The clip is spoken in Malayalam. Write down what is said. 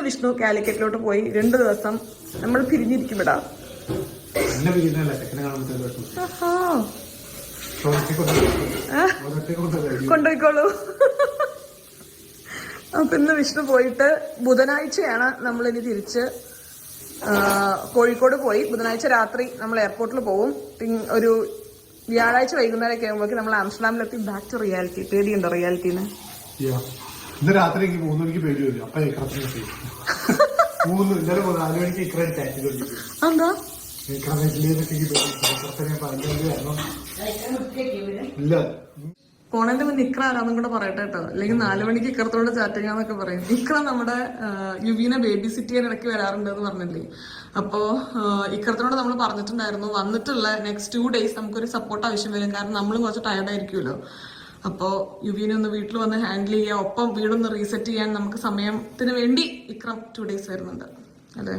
വിഷ്ണു കാലിക്കറ്റിലോട്ട് പോയി 2 ദിവസം നമ്മൾ പിരിഞ്ഞിരിക്കും ഇടാ. കൊണ്ടുപോയിക്കോളൂ. അപ്പൊ ഇന്ന് വിഷ്ണു പോയിട്ട് ബുധനാഴ്ചയാണ് നമ്മളിനി തിരിച്ച് കോഴിക്കോട് പോയി. ബുധനാഴ്ച രാത്രി നമ്മൾ എയർപോർട്ടിൽ പോകും. ഒരു വ്യാഴാഴ്ച വൈകുന്നേരമൊക്കെ ആകുമ്പോഴേക്കും നമ്മൾ ആംസ്റ്റർഡാമിലെത്തി. Back to reality. പേടിയുണ്ടോ റിയാലിറ്റീന്ന്? ഇന്ന് രാത്രി എനിക്ക് 3 മണിക്ക് പേടി വരും. അപ്പൊ എന്താ ഇല്ല പോണേന്റെ മുന്നേ ഇക്ര ആരാന്നും കൂടെ പറയട്ടെ കേട്ടോ. അല്ലെങ്കിൽ 4 മണിക്ക് ഇക്കറത്തോട് ചാറ്റിങ്ങാന്നൊക്കെ പറയും. ഇക്ര നമ്മുടെ യുവീനെ ബേബി സിറ്റി ചെയ്യാൻ ഇടയ്ക്ക് വരാറുണ്ട് എന്ന് പറഞ്ഞില്ലേ. അപ്പോ ഇക്കറത്തിനോട് നമ്മൾ പറഞ്ഞിട്ടുണ്ടായിരുന്നു വന്നിട്ടുള്ള നെക്സ്റ്റ് 2 days നമുക്കൊരു സപ്പോർട്ട് ആവശ്യം വരും. കാരണം നമ്മളും കുറച്ച് ടയർഡ് ആയിരിക്കുമല്ലോ. അപ്പോൾ യുവീനെ ഒന്ന് വീട്ടിൽ വന്ന് ഹാൻഡിൽ ചെയ്യാൻ, ഒപ്പം വീടൊന്ന് റീസെറ്റ് ചെയ്യാൻ നമുക്ക് സമയത്തിന് വേണ്ടി ഇക്രം 2 days വരുന്നുണ്ട് അല്ലേ.